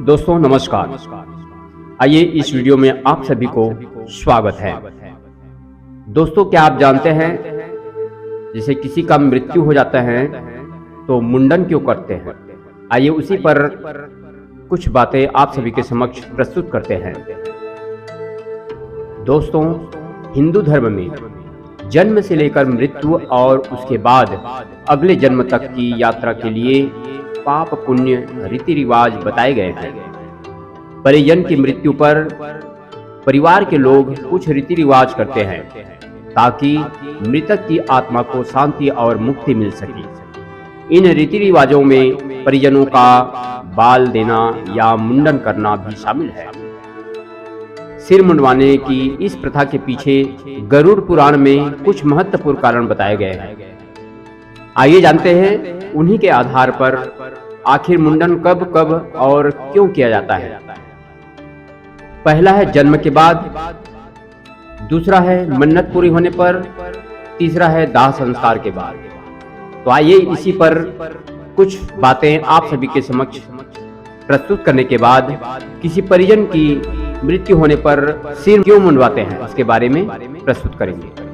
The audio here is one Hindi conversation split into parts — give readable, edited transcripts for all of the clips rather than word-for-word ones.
दोस्तों नमस्कार। आइए इस वीडियो में आप सभी को स्वागत है। दोस्तों क्या आप जानते हैं जैसे किसी का मृत्यु हो जाता है तो मुंडन क्यों करते हैं? आइए उसी पर कुछ बातें आप सभी के समक्ष प्रस्तुत करते हैं। दोस्तों हिंदू धर्म में जन्म से लेकर मृत्यु और उसके बाद अगले जन्म तक की यात्रा के लिए पाप पुण्य रीति रिवाज बताए गए हैं। परिजन की मृत्यु पर परिवार के लोग कुछ रीति रिवाज करते हैं ताकि मृतक की आत्मा को शांति और मुक्ति मिल सके। इन रीति रिवाजों में परिजनों का बाल देना या मुंडन करना भी शामिल है। सिर मुंडवाने की इस प्रथा के पीछे गरुड़ पुराण में कुछ महत्वपूर्ण कारण बताए गए हैं। आइए जानते हैं उन्हीं के आधार पर आखिर मुंडन कब कब और क्यों किया जाता है। पहला है जन्म के बाद, दूसरा है मन्नत पूरी होने पर, तीसरा है दाह संस्कार के बाद। तो आइए इसी पर कुछ बातें आप सभी के समक्ष प्रस्तुत करने के बाद किसी परिजन की मृत्यु होने पर सिर क्यों मुंडवाते हैं उसके बारे में प्रस्तुत करेंगे।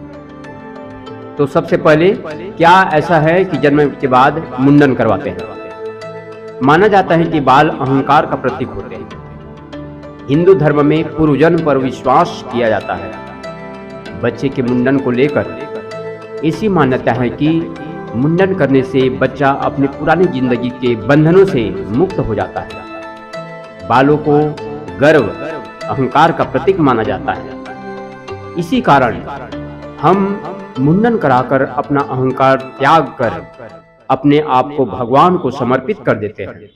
तो सबसे पहले क्या ऐसा है कि जन्म के बाद मुंडन करवाते हैं? माना जाता है कि बाल अहंकार का प्रतीक होते हैं। हिंदू धर्म में पूर्वजन्म पर विश्वास किया जाता है। बच्चे के मुंडन को लेकर ऐसी मान्यता है कि मुंडन करने से बच्चा अपनी पुरानी जिंदगी के बंधनों से मुक्त हो जाता है। बालों को गर्व अहंकार का प्रतीक माना जाता है। इसी कारण हम मुंडन कराकर अपना अहंकार त्याग कर अपने आप को भगवान को समर्पित कर देते हैं।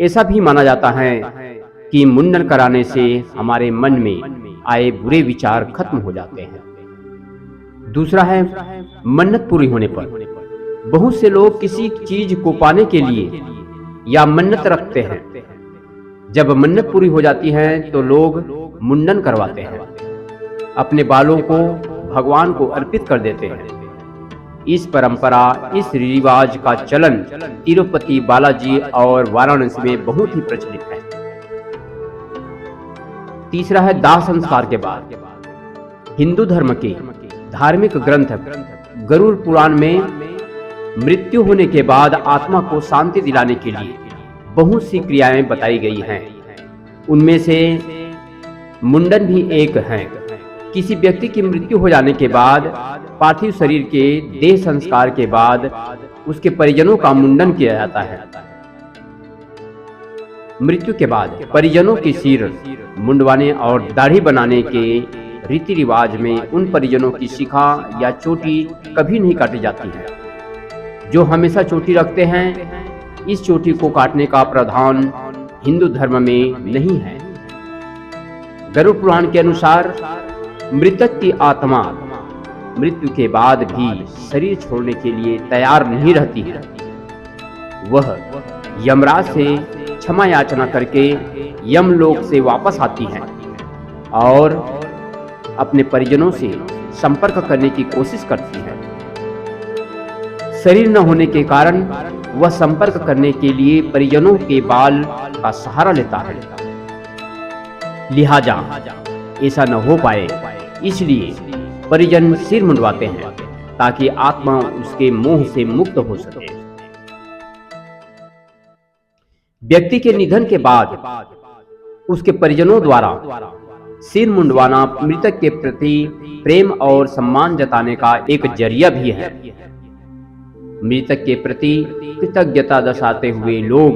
ऐसा भी माना जाता है कि मुंडन कराने से हमारे मन में आए बुरे विचार खत्म हो जाते हैं। दूसरा है मन्नत पूरी होने पर। बहुत से लोग किसी चीज को पाने के लिए या मन्नत रखते हैं। जब मन्नत पूरी हो जाती है तो लोग मुंडन करवाते हैं, अपने बालों को भगवान को अर्पित कर देते हैं। इस परंपरा, इस रिवाज का चलन तिरुपति बालाजी और वाराणसी में बहुत ही प्रचलित है। तीसरा है दाह संस्कार के बाद। हिंदू धर्म के धार्मिक ग्रंथ गरुड़ पुराण में मृत्यु होने के बाद आत्मा को शांति दिलाने के लिए बहुत सी क्रियाएं बताई गई हैं। उनमें से मुंडन भी एक है। किसी व्यक्ति की मृत्यु हो जाने के बाद पार्थिव शरीर के देह संस्कार के बाद उसके परिजनों का मुंडन किया जाता है। मृत्यु के बाद परिजनों के सिर मुंडवाने और दाढ़ी बनाने के रीति रिवाज में उन परिजनों की शिखा या चोटी कभी नहीं काटी जाती है। जो हमेशा चोटी रखते हैं, इस चोटी को काटने का प्रावधान हिंदू धर्म में नहीं है। गरुड़ पुराण के अनुसार मृतक की आत्मा मृत्यु के बाद भी शरीर छोड़ने के लिए तैयार नहीं रहती है। वह यमराज से क्षमा याचना करके यमलोक से वापस आती है और अपने परिजनों से संपर्क करने की कोशिश करती है। शरीर न होने के कारण वह संपर्क करने के लिए परिजनों के बाल का सहारा लेता है। लिहाजा ऐसा न हो पाए, इसलिए परिजन सिर मुंडवाते हैं ताकि आत्मा उसके मोह से मुक्त हो सके। व्यक्ति के निधन के बाद उसके परिजनों द्वारा सिर मुंडवाना मृतक के प्रति प्रेम और सम्मान जताने का एक जरिया भी है। मृतक के प्रति कृतज्ञता दर्शाते हुए लोग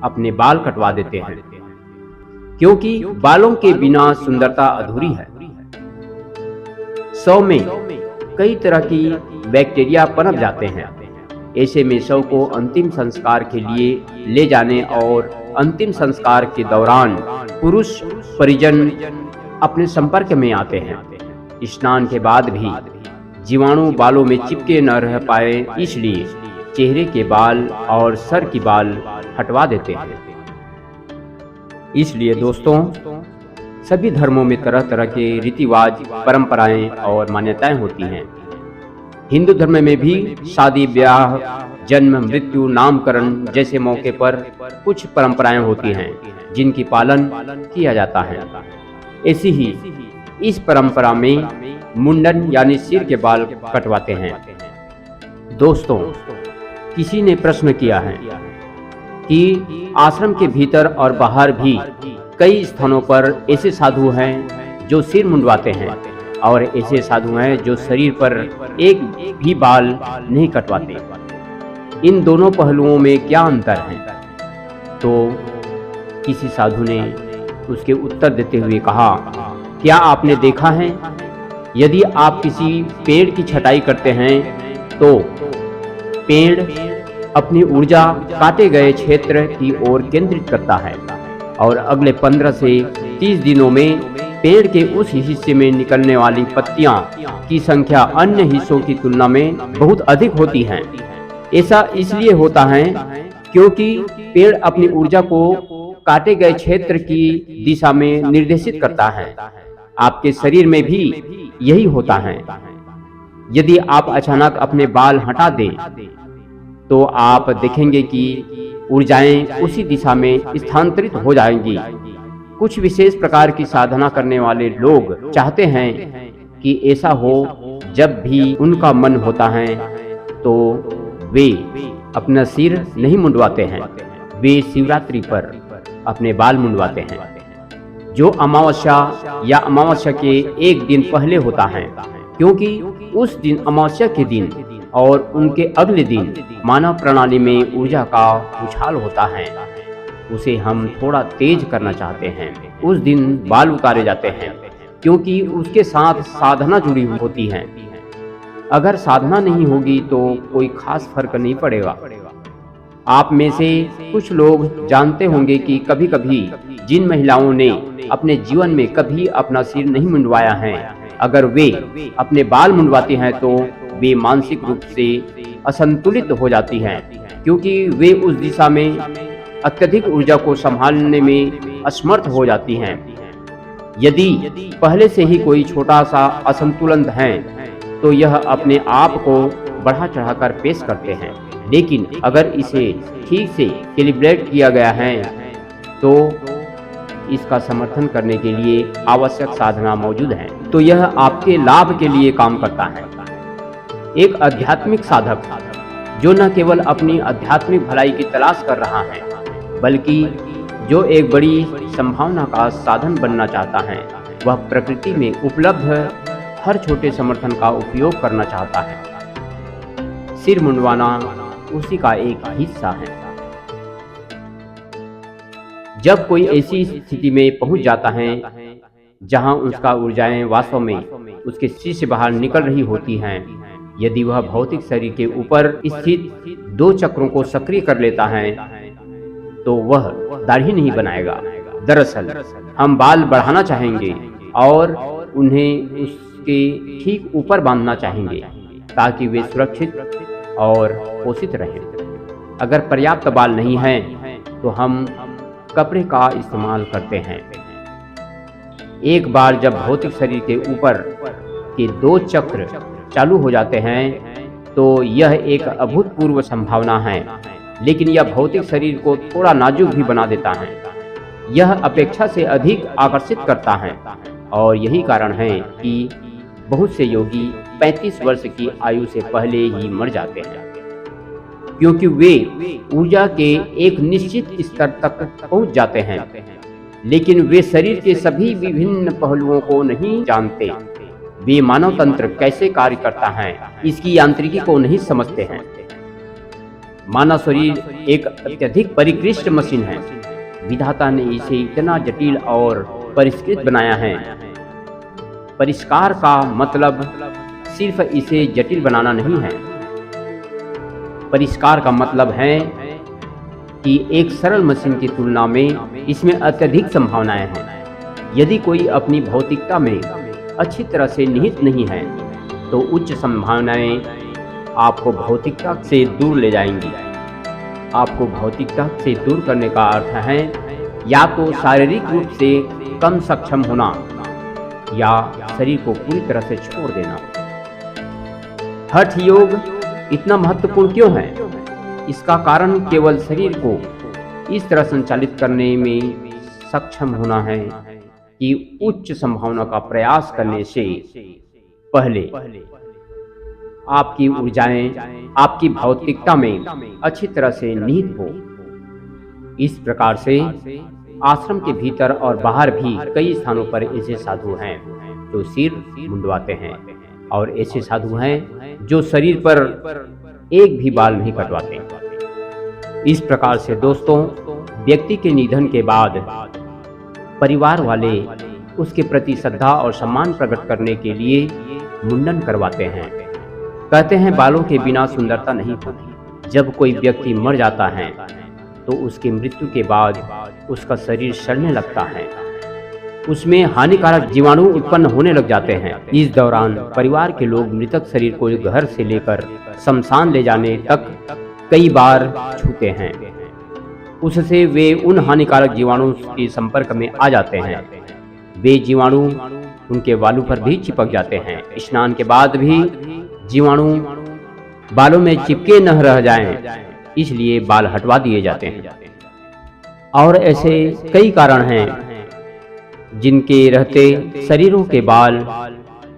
अपने बाल कटवा देते हैं, क्योंकि बालों के बिना सुंदरता अधूरी है। शव में कई तरह की बैक्टीरिया पनप जाते हैं। ऐसे में शव को अंतिम संस्कार के लिए ले जाने और अंतिम संस्कार के दौरान पुरुष परिजन अपने संपर्क में आते हैं। स्नान के बाद भी जीवाणु बालों में चिपके न रह पाए, इसलिए चेहरे के बाल और सर की बाल हटवा देते हैं। इसलिए दोस्तों सभी धर्मों में तरह तरह के रीतिवाज, परंपराएं और मान्यताएं होती हैं। हिंदू धर्म में भी शादी ब्याह जन्म, मृत्यु, नामकरण जैसे मौके पर कुछ परंपराएं होती हैं जिनकी पालन किया जाता है। ऐसी ही इस परंपरा में मुंडन यानी सिर के बाल कटवाते हैं। दोस्तों, किसी ने प्रश्न किया है कि आश्रम के भीतर और बाहर भी कई स्थानों पर ऐसे साधु हैं जो सिर मुंडवाते हैं और ऐसे साधु हैं जो शरीर पर एक भी बाल नहीं कटवाते। इन दोनों पहलुओं में क्या अंतर है? तो किसी साधु ने उसके उत्तर देते हुए कहा, क्या आपने देखा है, यदि आप किसी पेड़ की छटाई करते हैं तो पेड़ अपनी ऊर्जा काटे गए क्षेत्र की ओर केंद्रित करता है और अगले 15 से 30 दिनों में पेड़ के उस हिस्से में निकलने वाली पत्तियां की संख्या अन्य हिस्सों की तुलना में बहुत अधिक होती है। ऐसा इसलिए होता है क्योंकि पेड़ अपनी ऊर्जा को काटे गए क्षेत्र की दिशा में निर्देशित करता है। आपके शरीर में भी यही होता है। यदि आप अचानक अपने बाल हटा दें तो आप देखेंगे कि ऊर्जाएं उसी दिशा में स्थानांतरित हो जाएंगी। कुछ विशेष प्रकार की साधना करने वाले लोग चाहते हैं कि ऐसा हो। जब भी उनका मन होता है तो वे अपना सिर नहीं मुंडवाते हैं, वे शिवरात्रि पर अपने बाल मुंडवाते हैं, जो अमावस्या या अमावस्या के एक दिन पहले होता है, क्योंकि उस दिन अमावस्या के दिन और उनके अगले दिन मानव प्रणाली में ऊर्जा का उछाल होता है। उसे हम थोड़ा तेज करना चाहते हैं। उस दिन बाल उतारे जाते हैं क्योंकि उसके साथ साधना जुड़ी होती है। अगर साधना नहीं होगी तो कोई खास फर्क नहीं पड़ेगा। आप में से कुछ लोग जानते होंगे कि कभी कभी जिन महिलाओं ने अपने जीवन में कभी अपना सिर नहीं मुंडवाया है, अगर वे अपने बाल मुंडवाती हैं तो वे मानसिक रूप से असंतुलित हो जाती हैं, क्योंकि वे उस दिशा में अत्यधिक ऊर्जा को संभालने में असमर्थ हो जाती हैं। यदि पहले से ही कोई छोटा सा असंतुलन है तो यह अपने आप को बढ़ा चढ़ाकर पेश करते हैं, लेकिन अगर इसे ठीक से कैलिब्रेट किया गया है तो इसका समर्थन करने के लिए आवश्यक साधना मौजूद है, तो यह आपके लाभ के लिए काम करता है। एक आध्यात्मिक साधक जो न केवल अपनी आध्यात्मिक भलाई की तलाश कर रहा है, बल्कि जो एक बड़ी संभावना का साधन बनना चाहता है, वह प्रकृति में उपलब्ध हर छोटे समर्थन का उपयोग करना चाहता है। सिर मुंडवाना उसी का एक हिस्सा है। जब कोई ऐसी स्थिति में पहुंच जाता है जहां उसका ऊर्जाएं वास्तव में उसके सिर से बाहर निकल रही होती हैं, यदि वह भौतिक शरीर के ऊपर स्थित 2 चक्रों को सक्रिय कर लेता है तो वह दाढ़ी नहीं बनाएगा। दरअसल हम बाल बढ़ाना चाहेंगे और उन्हें उसके ठीक ऊपर बांधना चाहेंगे ताकि वे सुरक्षित और पोषित रहें। अगर पर्याप्त बाल नहीं हैं तो हम कपड़े का इस्तेमाल करते हैं। एक बार जब भौतिक शरीर के ऊपर के 2 चक्र चालू हो जाते हैं तो यह एक अभूतपूर्व संभावना है, लेकिन यह भौतिक शरीर को थोड़ा नाजुक भी बना देता है। यह अपेक्षा से अधिक आकर्षित करता है और यही कारण है कि बहुत से योगी 35 वर्ष की आयु से पहले ही मर जाते हैं, क्योंकि वे ऊर्जा के एक निश्चित स्तर तक पहुंच जाते हैं, लेकिन वे शरीर के सभी विभिन्न पहलुओं को नहीं जानते। वे मानव तंत्र कैसे कार्य करता है इसकी यांत्रिकी को नहीं समझते हैं। मानव शरीर एक अत्यधिक परिष्कृत मशीन है। विधाता ने इसे इतना जटिल और परिष्कृत बनाया है। परिष्कार का मतलब सिर्फ इसे जटिल बनाना नहीं है। परिष्कार का मतलब है कि एक सरल मशीन की तुलना में इसमें अत्यधिक संभावनाएं हैं। यदि कोई अपनी भौतिकता में अच्छी तरह से निहित नहीं है तो उच्च संभावनाएं आपको भौतिकता से दूर ले जाएंगी। आपको भौतिकता से दूर करने का अर्थ है या तो शारीरिक रूप से कम सक्षम होना या शरीर को पूरी तरह से छोड़ देना। हठ योग इतना महत्वपूर्ण क्यों है? इसका कारण केवल शरीर को इस तरह संचालित करने में सक्षम होना है कि उच्च संभावना का प्रयास करने से पहले आपकी ऊर्जाएं आपकी भौतिकता में अच्छी तरह से निहित हो। इस प्रकार से आश्रम के भीतर और बाहर भी कई स्थानों पर ऐसे साधु हैं जो सिर मुंडवाते हैं और ऐसे साधु हैं जो शरीर पर एक भी बाल नहीं कटवाते। इस प्रकार से दोस्तों, व्यक्ति के निधन के बाद परिवार वाले उसके प्रति श्रद्धा और सम्मान प्रकट करने के लिए मुंडन करवाते हैं। कहते हैं बालों के बिना सुंदरता नहीं होती। जब कोई व्यक्ति मर जाता है तो उसकी मृत्यु के बाद उसका शरीर सड़ने लगता है, उसमें हानिकारक जीवाणु उत्पन्न होने लग जाते हैं। इस दौरान परिवार के लोग मृतक शरीर को घर से लेकर शमशान ले जाने तक कई बार छूते हैं। उससे वे उन हानिकारक जीवाणु के संपर्क में आ जाते हैं। वे जीवाणु उनके बालों पर भी चिपक जाते हैं। स्नान के बाद भी जीवाणु बालों में चिपके न रह जाएं, इसलिए बाल हटवा दिए जाते हैं। और ऐसे कई कारण हैं जिनके रहते शरीरों के बाल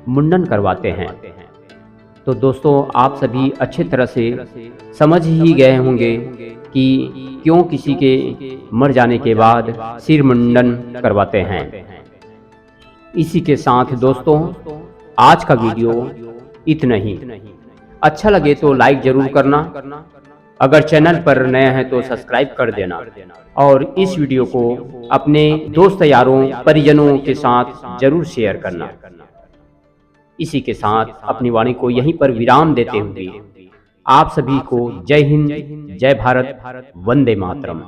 मुंडन करवाते हैं। तो दोस्तों, आप सभी अच्छे तरह से समझ ही गए होंगे कि क्यों किसी के मर जाने के बाद सिर मुंडन करवाते हैं। इसी के साथ दोस्तों, आज का वीडियो इतना ही। अच्छा लगे तो लाइक जरूर करना, अगर चैनल पर नया है तो सब्सक्राइब कर देना और इस वीडियो को अपने दोस्त यारों परिजनों के साथ जरूर शेयर करना। इसी के साथ अपनी वाणी को यहीं पर विराम देते हुए आप सभी को जय हिंद, जय भारत, वंदे मातरम।